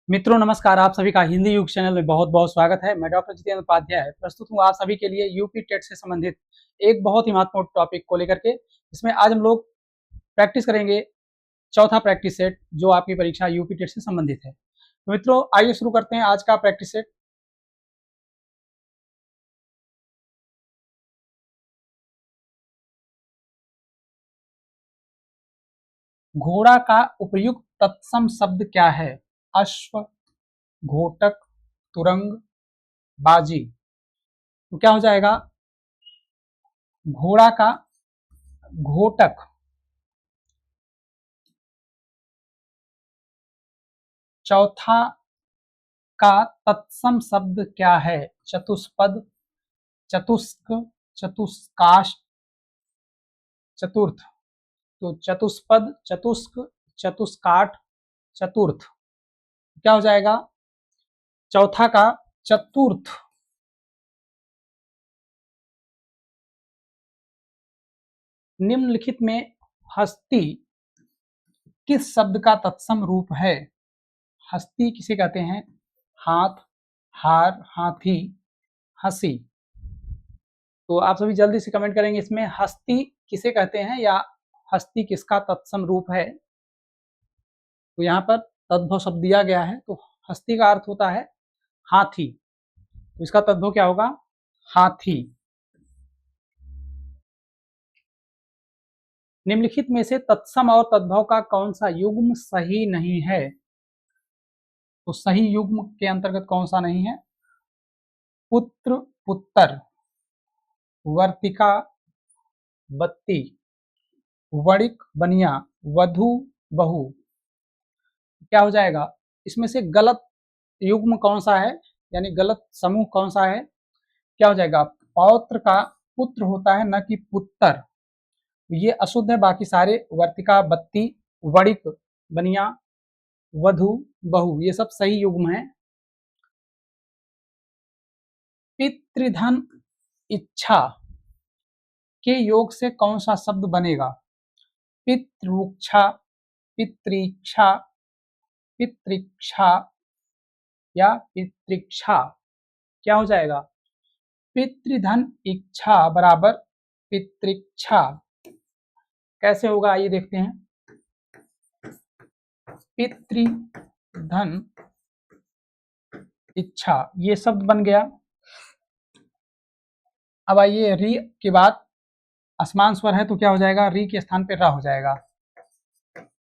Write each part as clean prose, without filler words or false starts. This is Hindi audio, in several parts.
मित्रों नमस्कार, आप सभी का हिंदी युग चैनल में बहुत बहुत स्वागत है। मैं डॉक्टर जितेंद्र उपाध्याय प्रस्तुत हूँ आप सभी के लिए यूपी टेट से संबंधित एक बहुत ही महत्वपूर्ण टॉपिक को लेकर के। इसमें आज हम लोग प्रैक्टिस करेंगे चौथा प्रैक्टिस सेट जो आपकी परीक्षा यूपी टेट से संबंधित है। तो मित्रों आइए शुरू करते हैं आज का प्रैक्टिस सेट। घोड़ा का उपयुक्त तत्सम शब्द क्या है? अश्व, घोटक, तुरंग, बाजी। तो क्या हो जाएगा? घोड़ा का घोटक, चौथा का तत्सम शब्द क्या है? चतुष्पद, चतुष्क, चतुष्काष्ट, चतुर्थ। तो चतुष्पद, चतुष्क, चतुष्काठ, चतुर्थ क्या हो जाएगा? चौथा का चतुर्थ। निम्नलिखित में हस्ती किस शब्द का तत्सम रूप है? हस्ती किसे कहते हैं? हाथ, हार, हाथी, हंसी। तो आप सभी जल्दी से कमेंट करेंगे इसमें हस्ती किसे कहते हैं या हस्ती किसका तत्सम रूप है। तो यहाँ पर तद्भव शब्द दिया गया है, तो हस्ती का अर्थ होता है हाथी, तो इसका तद्भव क्या होगा? हाथी। निम्नलिखित में से तत्सम और तद्भव का कौन सा युग्म सही नहीं है? तो सही युग्म के अंतर्गत कौन सा नहीं है? पुत्र, पुत्तर, वर्तिका, बत्ती, वणिक, बनिया, वधु, बहू। क्या हो जाएगा? इसमें से गलत युग्म कौन सा है, यानी गलत समूह कौन सा है? क्या हो जाएगा? पौत्र का पुत्र होता है, न कि पुत्तर। ये अशुद्ध है, बाकी सारे वर्तिका, बत्ती, वणिक, बनिया, वधु, बहु ये सब सही युग्म है। पितृधन इच्छा के योग से कौन सा शब्द बनेगा? पितृक्षा, पितृक्षा, पितृक्षा या पितृक्षा। क्या हो जाएगा? पितृधन इच्छा बराबर पितृक्षा। कैसे होगा आइए देखते हैं। पितृधन इच्छा ये शब्द बन गया। अब आइए री के बाद असमान स्वर है तो क्या हो जाएगा? री के स्थान पे रा हो जाएगा।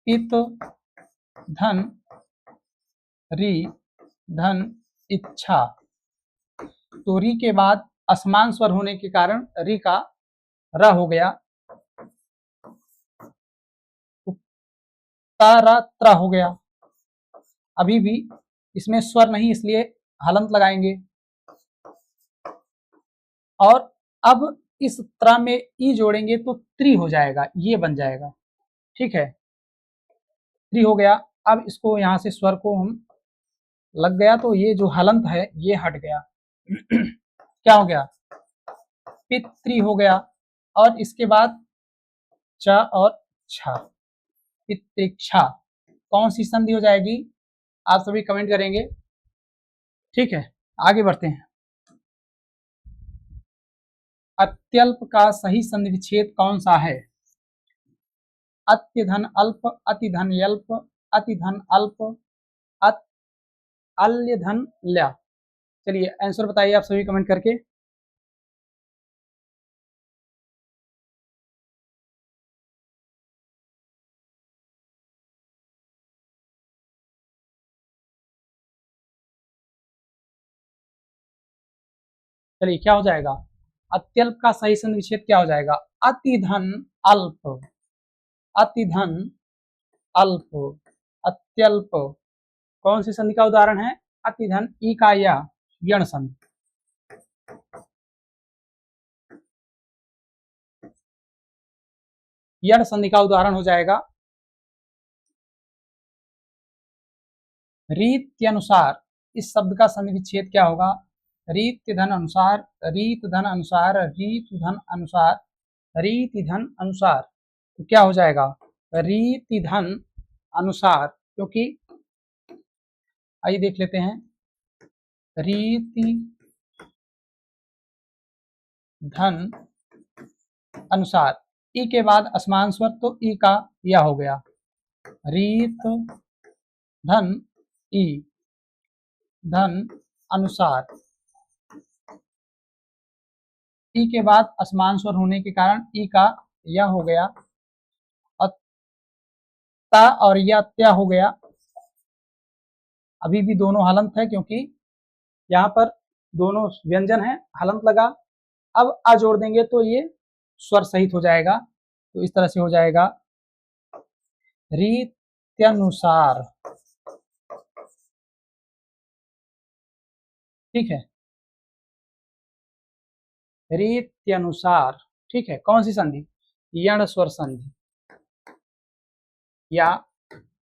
इत धन री धन इच्छा। तो री के बाद असमान स्वर होने के कारण री का र हो गया, तो तारा त्र हो गया। अभी भी इसमें स्वर नहीं इसलिए हलंत लगाएंगे, और अब इस त्र में ई जोड़ेंगे तो त्रि हो जाएगा, ये बन जाएगा। ठीक है, त्रि हो गया। अब इसको यहां से स्वर को हम लग गया तो ये जो हलंत है ये हट गया। क्या हो गया? पितृ हो गया। और इसके बाद च और छ, पितृक्षा। कौन सी संधि हो जाएगी? आप सभी कमेंट करेंगे। ठीक है, आगे बढ़ते हैं। अत्यल्प का सही संधि विच्छेद कौन सा है? अत्यधन अल्प, अतिधन यल्प, अतिधन अल्प, अल्य धन ल्या। चलिए आंसर बताइए आप सभी कमेंट करके। चलिए क्या हो जाएगा? अत्यल्प का सही संधि विच्छेद क्या हो जाएगा? अतिधन अल्प, अतिधन अल्प, अत्यल्प। कौन सी संधि का उदाहरण है? अतिधन ई का या यण संधि। यण संधि का उदाहरण हो जाएगा रीत अनुसार। इस शब्द का संधि विच्छेद क्या होगा? रीत धन अनुसार, रीत धन अनुसार, रीत धन अनुसार, रीति धन अनुसार। तो क्या हो जाएगा? रीति धन अनुसार, क्योंकि आइए देख लेते हैं। रीति धन अनुसार, ई के बाद असमान स्वर तो ई का या हो गया। रीत धन ई, धन अनुसार, ई के बाद असमान स्वर होने के कारण ई का या हो गया। ता और या त्या हो गया। अभी भी दोनों हलंत है क्योंकि यहाँ पर दोनों व्यंजन है, हलंत लगा। अब आ जोड़ देंगे तो ये स्वर सहित हो जाएगा। तो इस तरह से हो जाएगा रीत्यनुसार। ठीक है, रीत्यनुसार। ठीक है, कौन सी संधि? यण स्वर संधि या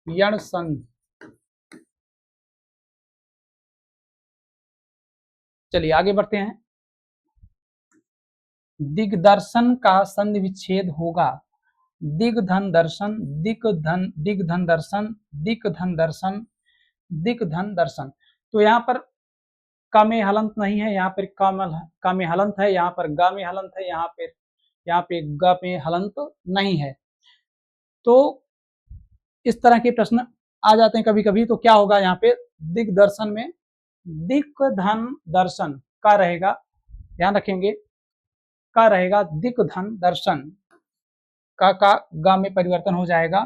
यण संधि। चलिए आगे बढ़ते हैं। दिग्दर्शन का संधि विच्छेद होगा। दिग्धन दर्शन, दिग्धन दर्शन, दिग्धन दर्शन, दिग्धन दर्शन। तो यहाँ पर क में हलंत नहीं है, यहाँ पर क में हलंत है, यहाँ पर ग में हलंत है, यहाँ पे ग में हलंत नहीं है। तो इस तरह के प्रश्न आ जाते हैं कभी कभी। तो क्या होगा यहाँ पे? दिग्दर्शन में दिग्धन दर्शन का रहेगा, ध्यान रखेंगे, का रहेगा दिग्धन दर्शन। का ग में परिवर्तन हो जाएगा।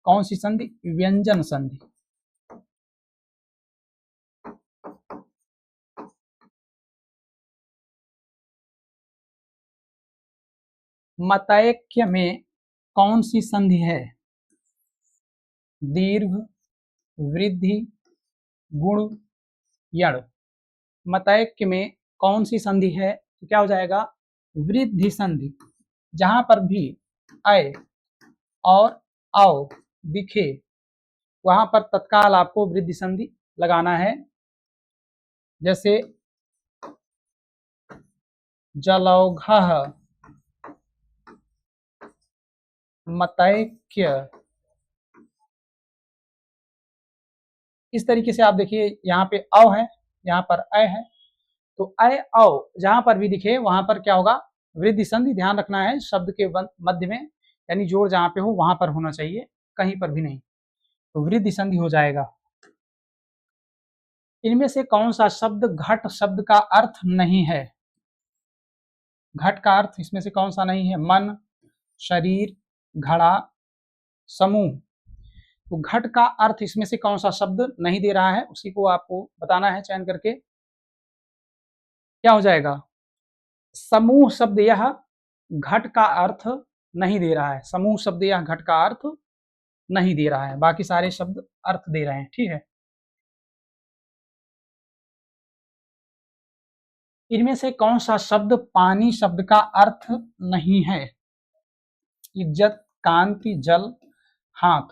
कौन सी संधि? व्यंजन संधि। मतैक्य में कौन सी संधि है? दीर्घ, वृद्धि, गुण, यण। मतैक्य में कौन सी संधि है? तो क्या हो जाएगा? वृद्धि संधि। जहां पर भी अय और औ दिखे वहां पर तत्काल आपको वृद्धि संधि लगाना है। जैसे जलौघः, मतैक्य। इस तरीके से आप देखिए, यहाँ पे औ है, यहाँ पर अय है। तो अय औ जहां पर भी दिखे वहां पर क्या होगा? वृद्धि संधि। ध्यान रखना है शब्द के मध्य में, यानी जोड़ जहां पे हो वहां पर होना चाहिए, कहीं पर भी नहीं। तो वृद्धि संधि हो जाएगा। इनमें से कौन सा शब्द घट शब्द का अर्थ नहीं है? घट का अर्थ इसमें से कौन सा नहीं है? मन, शरीर, घड़ा, समूह। तो घट का अर्थ इसमें से कौन सा शब्द नहीं दे रहा है, उसी को आपको बताना है चयन करके। क्या हो जाएगा? समूह शब्द यह घट का अर्थ नहीं दे रहा है। समूह शब्द यह घट का अर्थ नहीं दे रहा है, बाकी सारे शब्द अर्थ दे रहे हैं। ठीक है, इनमें से कौन सा शब्द पानी शब्द का अर्थ नहीं है? इज्जत, कांति, जल, हाथ।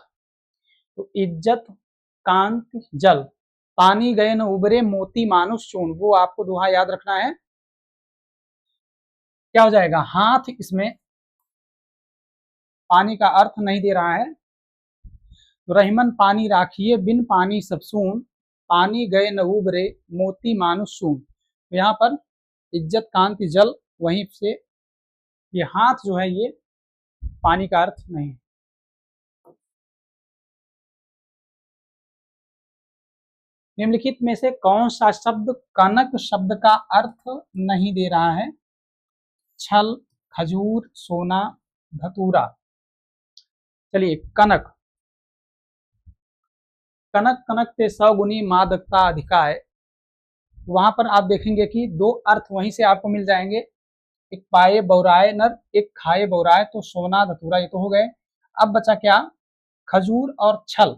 तो इज्जत, कांति, जल। पानी गए न उबरे मोती मानुष चूर्ण, वो आपको दोहा याद रखना है। क्या हो जाएगा? हाथ इसमें पानी का अर्थ नहीं दे रहा है। तो रहीमन पानी राखिए बिन पानी सब सून, पानी गए न उबरे मोती मानुष सून। तो यहाँ पर इज्जत, कांति, जल, वहीं से ये हाथ जो है ये पानी का अर्थ नहीं। निम्नलिखित में से कौन सा शब्द कनक शब्द का अर्थ नहीं दे रहा है? छल, खजूर, सोना, धतूरा। चलिए, कनक। कनक कनक ते सौगुनी मादकता अधिकाय। वहां पर आप देखेंगे कि दो अर्थ वहीं से आपको मिल जाएंगे। एक पाए बौराए नर, एक खाए बौराए। तो सोना, धतूरा ये तो हो गए। अब बचा क्या? खजूर और छल।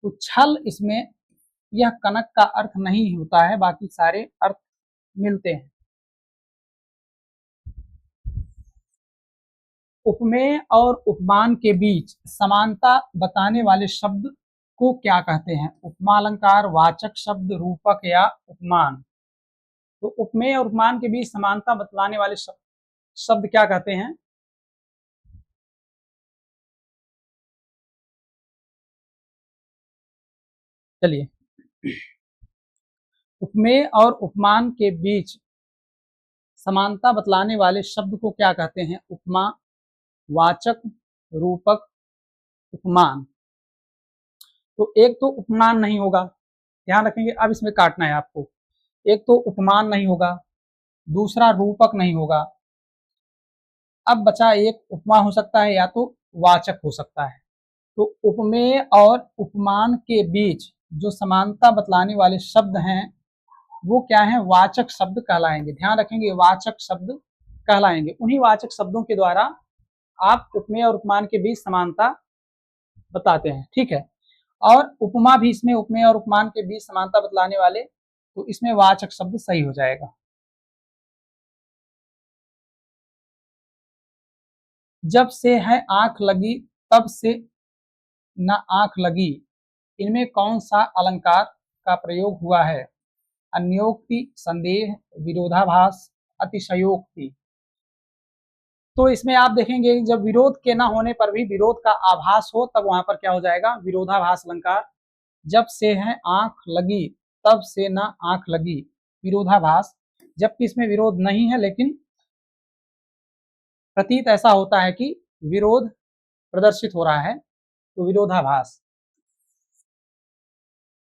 तो छल इसमें यह कनक का अर्थ नहीं होता है, बाकी सारे अर्थ मिलते हैं। उपमेय और उपमान के बीच समानता बताने वाले शब्द को क्या कहते हैं? उपमालंकार, वाचक शब्द, रूपक या उपमान। तो उपमेय और उपमान के बीच समानता बतलाने वाले शब्द क्या कहते हैं? चलिए उपमेय और उपमान के बीच समानता बतलाने वाले शब्द को क्या कहते हैं? उपमा, वाचक, रूपक, उपमान। तो एक तो उपमान नहीं होगा, ध्यान रखेंगे, अब इसमें काटना है आपको। एक तो उपमान नहीं होगा, दूसरा रूपक नहीं होगा, अब बचा एक उपमा हो सकता है या तो वाचक हो सकता है। तो उपमेय और उपमान के बीच जो समानता बतलाने वाले शब्द हैं वो क्या है? वाचक शब्द कहलाएंगे। ध्यान रखेंगे, वाचक शब्द कहलाएंगे। उन्हीं वाचक शब्दों के द्वारा आप उपमेय और उपमान के बीच समानता बताते हैं, ठीक है। और उपमा भी इसमें उपमेय और उपमान के बीच समानता बतलाने वाले, तो इसमें वाचक शब्द सही हो जाएगा। जब से है आंख लगी तब से न आंख लगी, इनमें कौन सा अलंकार का प्रयोग हुआ है? अन्योक्ति, संदेह, विरोधाभास, अतिशयोक्ति। तो इसमें आप देखेंगे जब विरोध के ना होने पर भी विरोध का आभास हो तब वहां पर क्या हो जाएगा? विरोधाभास अलंकार। जब से है आंख लगी तब से ना आंख लगी, विरोधाभास। जबकि इसमें विरोध नहीं है लेकिन प्रतीत ऐसा होता है कि विरोध प्रदर्शित हो रहा है, तो विरोधाभास।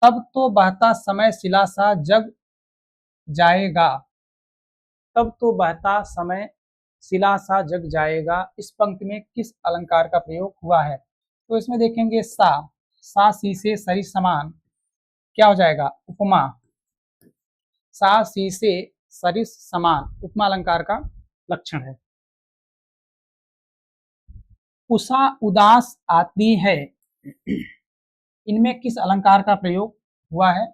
तब तो बहता समय सिला सा जग जाएगा, तब तो बहता समय सिला सा जग जाएगा, इस पंक्ति में किस अलंकार का प्रयोग हुआ है? तो इसमें देखेंगे सा सी से सरी समान, क्या हो जाएगा? उपमा। सा सी से सरिस समान उपमा अलंकार का लक्षण है। उषा उदास आती है, इनमें किस अलंकार का प्रयोग हुआ है?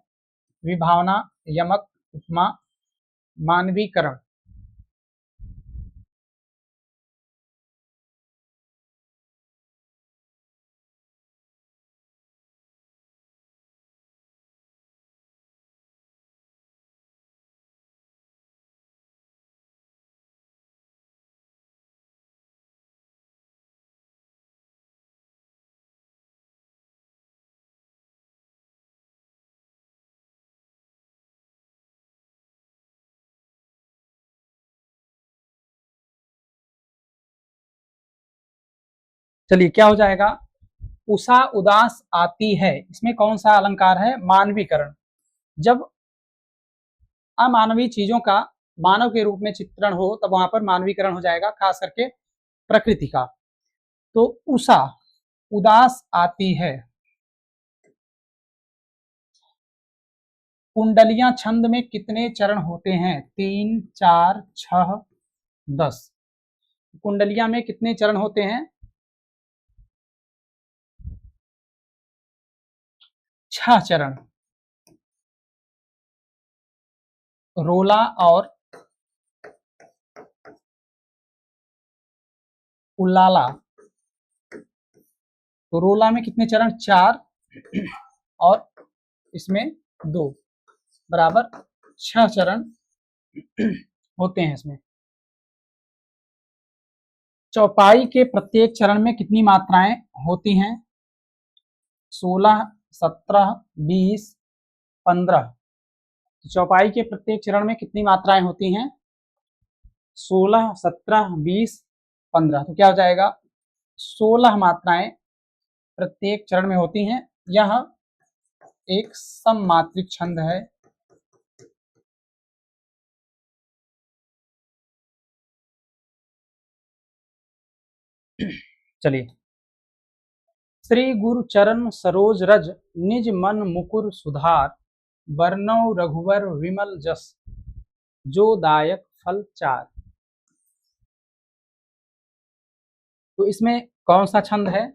विभावना, यमक, उपमा, मानवीकरण। चलिए क्या हो जाएगा? उषा उदास आती है, इसमें कौन सा अलंकार है? मानवीकरण। जब अमानवीय चीजों का मानव के रूप में चित्रण हो तब वहां पर मानवीकरण हो जाएगा, खास करके प्रकृति का। तो उषा उदास आती है। कुंडलियां छंद में कितने चरण होते हैं? 3, 4, 6, 10। कुंडलियां में कितने चरण होते हैं? 6 चरण। रोला और उल्लाला। तो रोला में कितने चरण? 4 और इसमें 2, बराबर 6 चरण होते हैं इसमें। चौपाई के प्रत्येक चरण में कितनी मात्राएं होती हैं? 16, 17, 20, 15। चौपाई के प्रत्येक चरण में कितनी मात्राएं होती हैं? 16, 17, 20, 15। तो क्या हो जाएगा? 16 मात्राएं प्रत्येक चरण में होती हैं। यह एक सममात्रिक छंद है। चलिए, श्री गुरु चरण सरोज रज, निज मन मुकुर सुधार, वर्णव रघुवर विमल जस, जो दायक फल चार। तो इसमें कौन सा छंद है?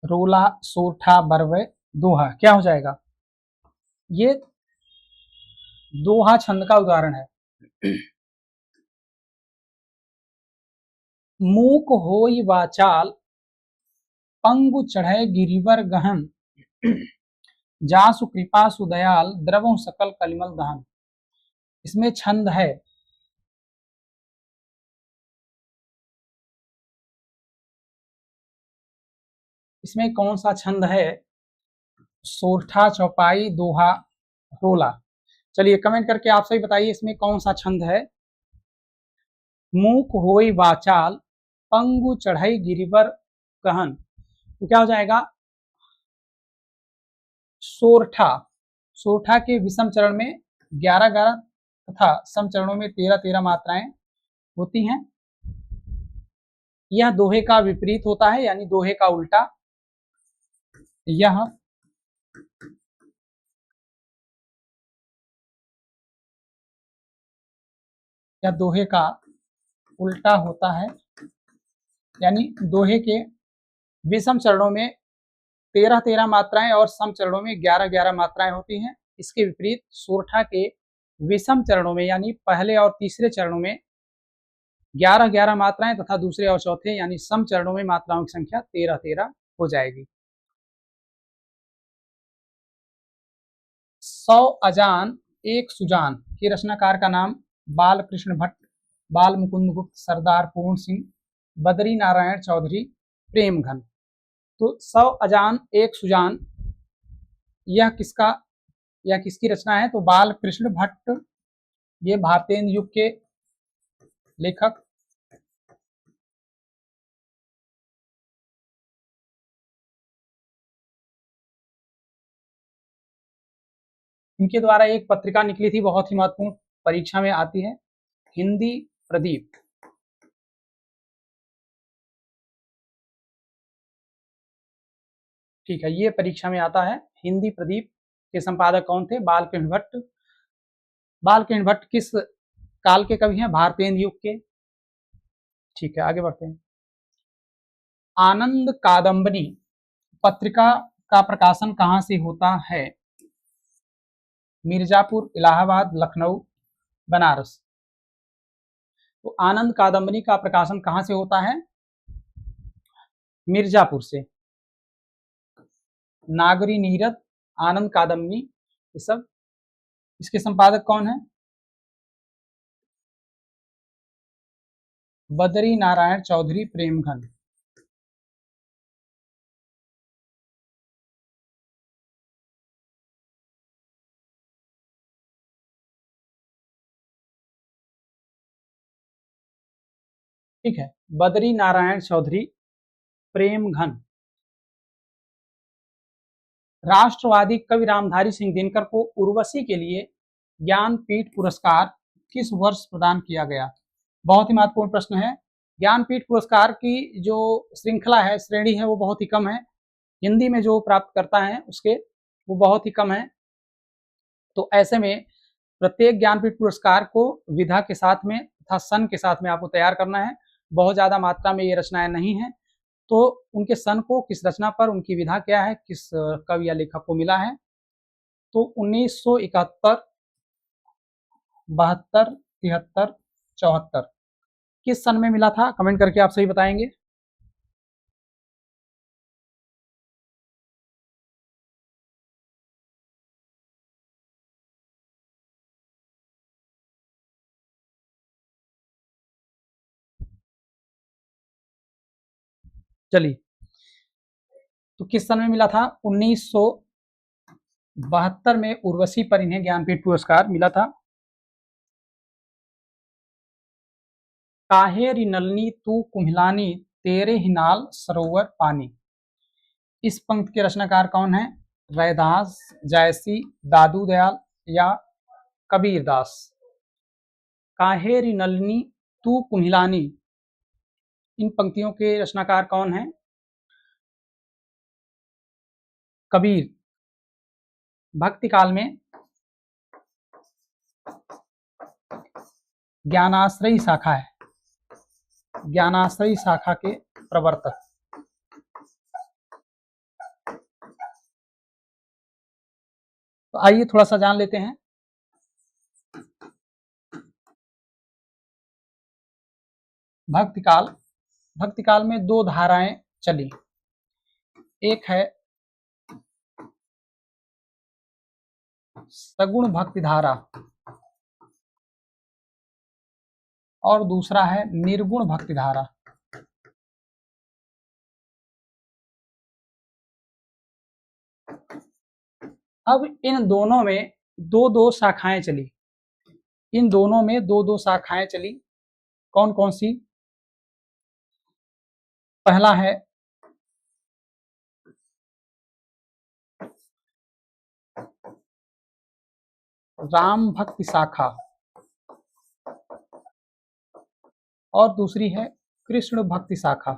रोला, सोरठा, बरवे, दोहा। क्या हो जाएगा? ये दोहा छंद का उदाहरण है। मूक होई वाचाल, पंगु चढ़े गिरिवर गहन, जासु कृपा सुदयाल, द्रवों सकल कलिमल दहन। इसमें छंद है इसमें कौन सा छंद है? सोरठा, चौपाई, दोहा, रोला। चलिए कमेंट करके आप सही बताइए इसमें कौन सा छंद है। मूक होई वाचाल, पंगु चढ़ई गिरिवर कहन। तो क्या हो जाएगा? सोरठा। सोरठा के विषम चरण में 11-11 तथा सम चरणों में 13-13 मात्राएं होती हैं। यह दोहे का विपरीत होता है, यानी दोहे का उल्टा। यह दोहे का उल्टा होता है, यानी दोहे के विषम चरणों में 13-13 मात्राएं और सम चरणों में 11-11 मात्राएं होती हैं। इसके विपरीत सोरठा के विषम चरणों में यानी पहले और तीसरे चरणों में 11-11 मात्राएं तथा दूसरे और चौथे यानी सम चरणों में मात्राओं की संख्या 13-13 हो जाएगी। 100 अजान एक सुजान के रचनाकार का नाम बाल कृष्ण भट्ट, बाल मुकुंद गुप्त, सरदार पूर्ण सिंह, बद्री नारायण चौधरी, प्रेम घन। तो 100 अजान एक सुजान यह किसकी रचना है? तो बाल कृष्ण भट्ट, ये भारतेंदु युग के लेखक। इनके द्वारा एक पत्रिका निकली थी, बहुत ही महत्वपूर्ण, परीक्षा में आती है, हिंदी प्रदीप। ठीक है, ये परीक्षा में आता है, हिंदी प्रदीप के संपादक कौन थे? बालकृष्ण भट्ट। बालकृष्ण भट्ट किस काल के कवि हैं? भारतेंदु युग के। ठीक है, आगे बढ़ते हैं। आनंद कादंबरी पत्रिका का प्रकाशन कहां से होता है? मिर्जापुर, इलाहाबाद, लखनऊ, बनारस। तो आनंद कादंबरी का प्रकाशन कहां से होता है? मिर्जापुर से। नागरी नीरद, आनंद कादंबरी, ये सब। इसके संपादक कौन है? बद्री नारायण चौधरी, प्रेमघन। ठीक है, बद्री नारायण चौधरी, प्रेमघन। राष्ट्रवादी कवि रामधारी सिंह दिनकर को उर्वशी के लिए ज्ञानपीठ पुरस्कार किस वर्ष प्रदान किया गया? बहुत ही महत्वपूर्ण प्रश्न है। ज्ञानपीठ पुरस्कार की जो श्रृंखला है, श्रेणी है, वो बहुत ही कम है। हिंदी में जो प्राप्त करता है उसके वो बहुत ही कम है। तो ऐसे में प्रत्येक ज्ञानपीठ पुरस्कार को विधा के साथ में तथा सन के साथ में आपको तैयार करना है। बहुत ज़्यादा मात्रा में ये रचनाएं नहीं हैं, तो उनके सन को, किस रचना पर, उनकी विधा क्या है, किस कवि या लेखक को मिला है। तो 1971, 72, 73, 74 किस सन में मिला था? कमेंट करके आप सही बताएंगे। चलिए, तो किस सन में मिला था? 1972 में उर्वशी पर इन्हें ज्ञानपीठ पुरस्कार मिला था। काहे री नलनी तू कुम्हिलानी, तेरे ही नाल सरोवर पानी। इस पंक्ति के रचनाकार कौन है? रैदास, जायसी, दादू दयाल या कबीरदास। काहे री नलनी तू कुम्हिलानी, इन पंक्तियों के रचनाकार कौन है? कबीर। भक्ति काल में ज्ञानाश्रयी शाखा है, ज्ञानाश्रयी शाखा के प्रवर्तक। तो आइए थोड़ा सा जान लेते हैं। भक्ति काल में दो धाराएं चली। एक है सगुण भक्ति धारा और दूसरा है निर्गुण भक्ति धारा। अब इन दोनों में दो दो शाखाएं चली, इन दोनों में दो दो शाखाएं चली। कौन कौन सी? पहला है राम भक्ति शाखा और दूसरी है कृष्ण भक्ति शाखा।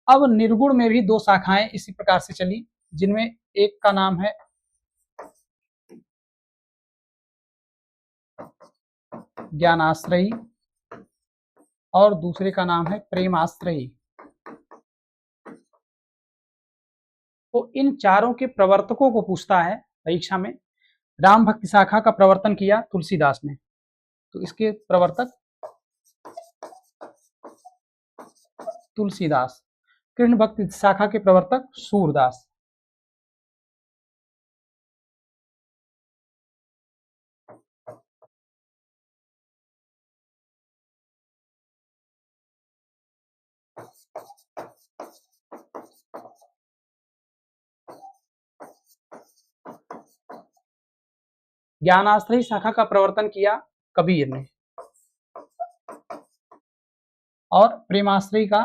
अब निर्गुण में भी दो शाखाएं इसी प्रकार से चली, जिनमें एक का नाम है ज्ञानाश्रयी और दूसरे का नाम है प्रेमाश्रयी। तो इन चारों के प्रवर्तकों को पूछता है परीक्षा में। राम भक्ति शाखा का प्रवर्तन किया तुलसीदास ने, तो इसके प्रवर्तक तुलसीदास। कृष्ण भक्ति शाखा के प्रवर्तक सूरदास। ज्ञानाश्रयी शाखा का प्रवर्तन किया कबीर ने और प्रेमाश्रयी का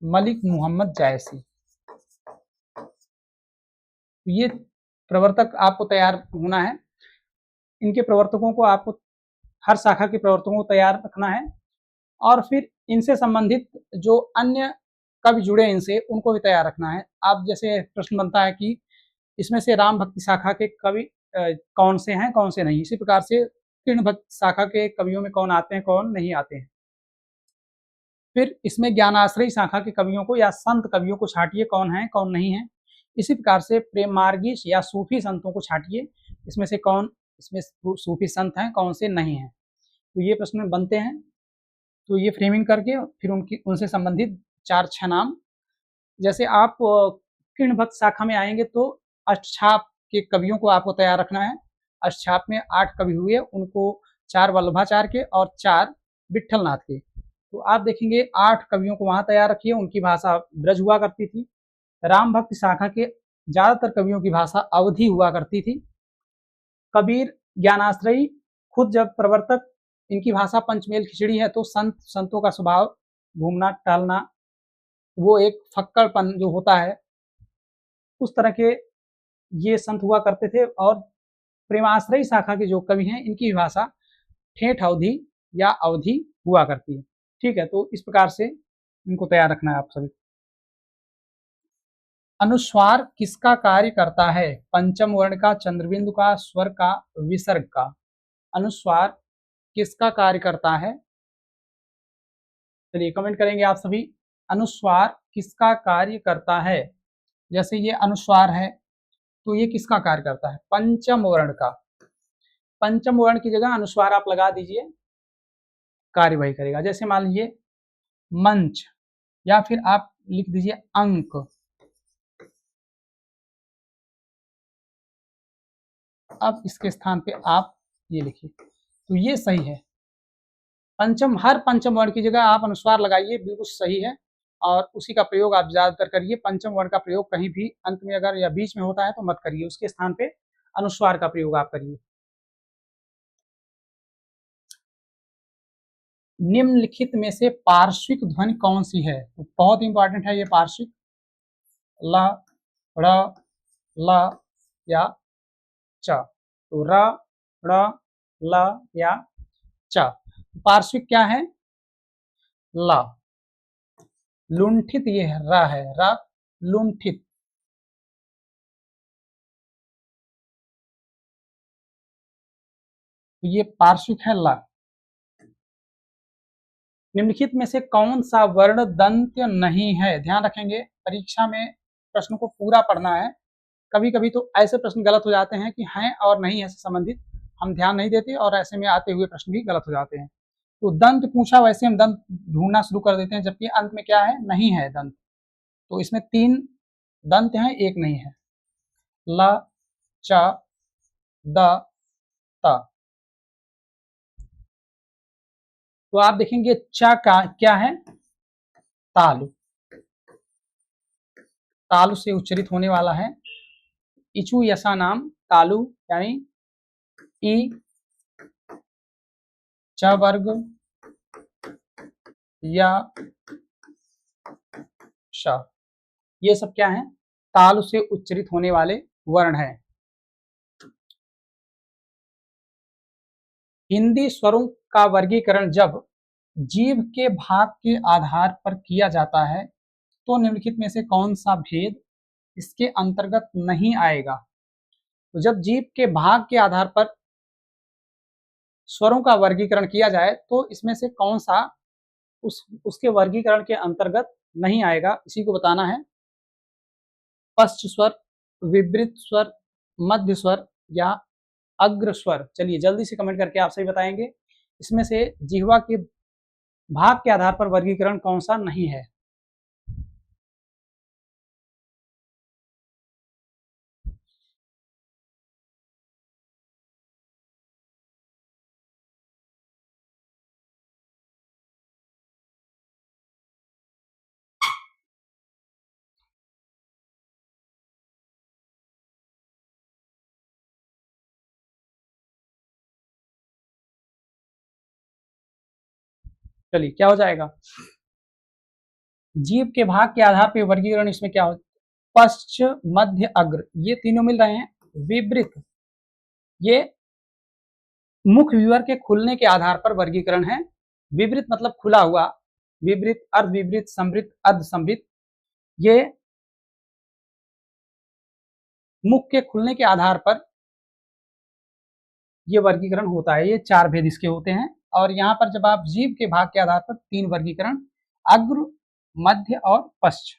मलिक मोहम्मद जायसी। ये प्रवर्तक आपको तैयार होना है। इनके प्रवर्तकों को आपको, हर शाखा के प्रवर्तकों को तैयार रखना है और फिर इनसे संबंधित जो अन्य कवि जुड़े इनसे, उनको भी तैयार रखना है। आप जैसे प्रश्न बनता है कि इसमें से राम भक्ति शाखा के कवि कौन से हैं, कौन से नहीं। इसी प्रकार से कृष्ण भक्ति शाखा के कवियों में कौन आते हैं, कौन नहीं आते हैं। फिर इसमें ज्ञानाश्रयी शाखा के कवियों को या संत कवियों को छाटिए, कौन है कौन नहीं है। इसी प्रकार से प्रेम मार्गी या सूफी संतों को छाटिए, इसमें से कौन इसमें सूफी संत हैं, कौन से नहीं हैं। तो ये प्रश्न बनते हैं। तो ये फ्रेमिंग करके फिर उनसे संबंधित 4-6 नाम, जैसे आप कृष्ण भक्त शाखा में आएंगे तो अष्टछाप के कवियों को आपको तैयार रखना है। अष्टछाप में 8 कवि हुए, उनको 4 वल्लभाचार्य के और 4 विठलनाथ के। तो आप देखेंगे 8 कवियों को वहां तैयार रखिए, उनकी भाषा ब्रज हुआ करती थी। राम भक्ति शाखा के ज्यादातर कवियों की भाषा अवधी हुआ करती थी। कबीर, ज्ञानाश्रयी खुद जब प्रवर्तक, इनकी भाषा पंचमेल खिचड़ी है। तो संतों का स्वभाव घूमना टहलना, वो एक फक्कड़पन जो होता है, उस तरह के ये संत हुआ करते थे। और प्रेमाश्रयी शाखा के जो कवि हैं, इनकी भाषा ठेठ अवधि या अवधि हुआ करती है। ठीक है, तो इस प्रकार से इनको तैयार रखना है आप सभी। अनुस्वार किसका कार्य करता है? पंचम वर्ण का, चंद्रबिंदु का, स्वर का, विसर्ग का। अनुस्वार किसका कार्य करता है? चलिए कमेंट करेंगे आप सभी। अनुस्वार किसका कार्य करता है? जैसे ये अनुस्वार है, तो ये किसका कार्य करता है? पंचम वर्ण का। पंचम वर्ण की जगह अनुस्वार आप लगा दीजिए, कार्य वही करेगा। जैसे मान लीजिए मंच, या फिर आप लिख दीजिए अंक। अब इसके स्थान पे आप ये लिखिए, तो ये सही है। पंचम, हर पंचम वर्ण की जगह आप अनुस्वार लगाइए, बिल्कुल सही है। और उसी का प्रयोग आप ज्यादातर करिए। पंचम वर्ण का प्रयोग कहीं भी अंत में अगर या बीच में होता है तो मत करिए, उसके स्थान पे अनुस्वार का प्रयोग आप करिए। निम्नलिखित में से पार्श्विक ध्वनि कौन सी है? तो बहुत इंपॉर्टेंट है ये पार्श्विक। ल, ड़, ल या च। तो र, ड़, ल या च। पार्श्विक क्या है? ल। लुंठित ये है, र है, र लुंठित। तो ये पार्श्विक है ल। निम्नलिखित में से कौन सा वर्ण दंत्य नहीं है? ध्यान रखेंगे, परीक्षा में प्रश्न को पूरा पढ़ना है। कभी कभी तो ऐसे प्रश्न गलत हो जाते हैं कि हैं और नहीं है से संबंधित, हम ध्यान नहीं देते और ऐसे में आते हुए प्रश्न भी गलत हो जाते हैं। तो दंत पूछा, वैसे हम दंत ढूंढना शुरू कर देते हैं, जबकि अंत में क्या है? नहीं है दंत। तो इसमें 3 दंत हैं, एक नहीं है। ल, च, द, त। तो आप देखेंगे च का क्या है? तालु, तालु से उच्चरित होने वाला है। इचु यशा नाम तालु यानी ई च वर्ग या श, ये सब क्या है, तालु से उच्चरित होने वाले वर्ण हैं। हिंदी स्वरों का वर्गीकरण जब जीभ के भाग के आधार पर किया जाता है तो निम्नलिखित में से कौन सा भेद इसके अंतर्गत नहीं आएगा। तो जब जीभ के भाग के आधार पर स्वरों का वर्गीकरण किया जाए तो इसमें से कौन सा उसके वर्गीकरण के अंतर्गत नहीं आएगा, इसी को बताना है। पश्च स्वर, विवृत स्वर, मध्य स्वर या अग्र स्वर। चलिए जल्दी से कमेंट करके आप सही बताएंगे, इसमें से जिह्वा के भाग के आधार पर वर्गीकरण कौन सा नहीं है। चलिए क्या हो जाएगा, जीभ के भाग के आधार पर वर्गीकरण इसमें क्या हो, पश्च मध्य अग्र ये तीनों मिल रहे हैं। विवृत ये मुख विवर के खुलने के आधार पर वर्गीकरण है। विवृत मतलब खुला हुआ, विवृत, अर्ध विवृत, समृत, अर्ध समृत, ये मुख के खुलने के आधार पर ये वर्गीकरण होता है। ये चार भेद इसके होते हैं। और यहाँ पर जब आप जीभ के भाग के आधार पर तीन वर्गीकरण, अग्र, मध्य और पश्च।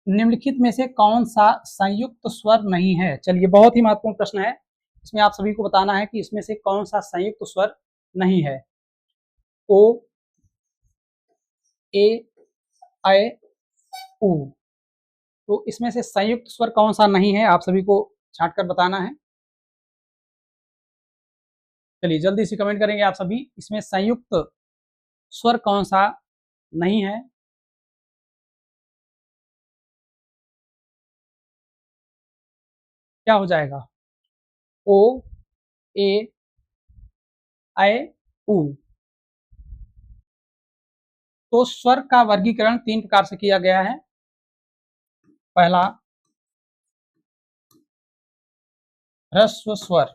निम्नलिखित में से कौन सा संयुक्त स्वर नहीं है। चलिए बहुत ही महत्वपूर्ण प्रश्न है, इसमें आप सभी को बताना है कि इसमें से कौन सा संयुक्त स्वर नहीं है। ओ, ए, ऐ, उ, तो इसमें से संयुक्त स्वर कौन सा नहीं है, आप सभी को छांट कर बताना है। चलिए जल्दी से कमेंट करेंगे आप सभी, इसमें संयुक्त स्वर कौन सा नहीं है। क्या हो जाएगा, ओ, ए, ऐ, उ। तो स्वर का वर्गीकरण तीन प्रकार से किया गया है। पहला ह्रस्व स्वर,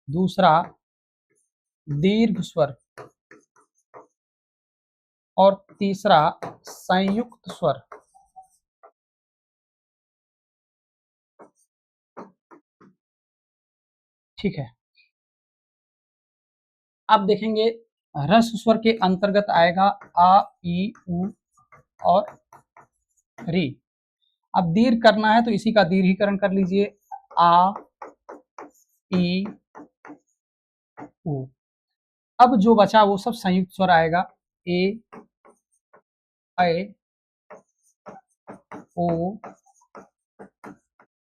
दूसरा दीर्घ स्वर और तीसरा संयुक्त स्वर। ठीक है, अब देखेंगे ह्रस्व स्वर के अंतर्गत आएगा आ, ई, उ और री। अब दीर्घ करना है तो इसी का दीर्घीकरण कर लीजिए, आ, ई, उ। अब जो बचा वो सब संयुक्त स्वर आएगा, ए, ऐ, ओ,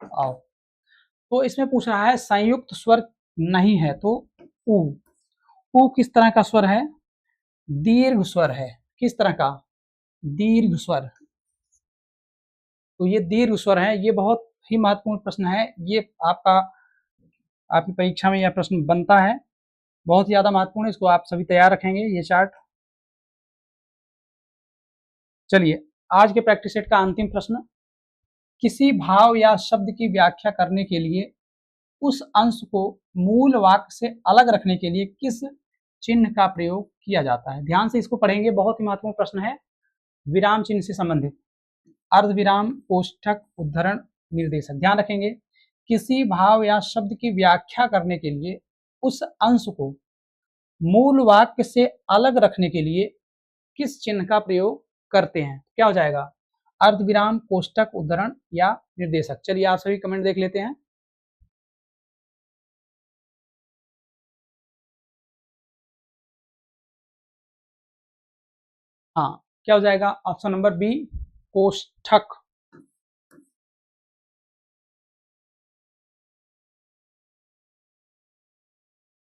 औ। तो इसमें पूछ रहा है संयुक्त स्वर नहीं है तो उ। उ किस तरह का स्वर है, दीर्घ स्वर है। किस तरह का, दीर्घ स्वर। तो ये दीर्घ स्वर है, ये बहुत ही महत्वपूर्ण प्रश्न है। ये आपकी परीक्षा में यह प्रश्न बनता है, बहुत ज्यादा महत्वपूर्ण है, इसको आप सभी तैयार रखेंगे ये चार्ट। चलिए आज के प्रैक्टिस सेट का अंतिम प्रश्न, किसी भाव या शब्द की व्याख्या करने के लिए उस अंश को मूल वाक्य से अलग रखने के लिए किस चिन्ह का प्रयोग किया जाता है। ध्यान से इसको पढ़ेंगे, बहुत ही महत्वपूर्ण प्रश्न है, विराम चिन्ह से संबंधित, अर्धविराम, कोष्ठक, उद्धरण, निर्देशक। ध्यान रखेंगे, किसी भाव या शब्द की व्याख्या करने के लिए उस अंश को मूल वाक्य से अलग रखने के लिए किस चिन्ह का प्रयोग करते हैं। क्या हो जाएगा, अर्धविराम, कोष्ठक, उद्धरण या निर्देशक। चलिए आप सभी कमेंट देख लेते हैं। हाँ, क्या हो जाएगा, ऑप्शन नंबर बी, कोष्ठक।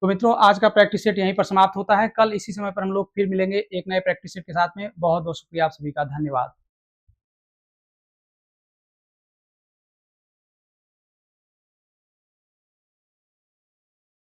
तो तो मित्रों आज का प्रैक्टिस सेट यहीं पर समाप्त होता है। कल इसी समय पर हम लोग फिर मिलेंगे एक नए प्रैक्टिस सेट के साथ में। बहुत बहुत शुक्रिया आप सभी का, धन्यवाद।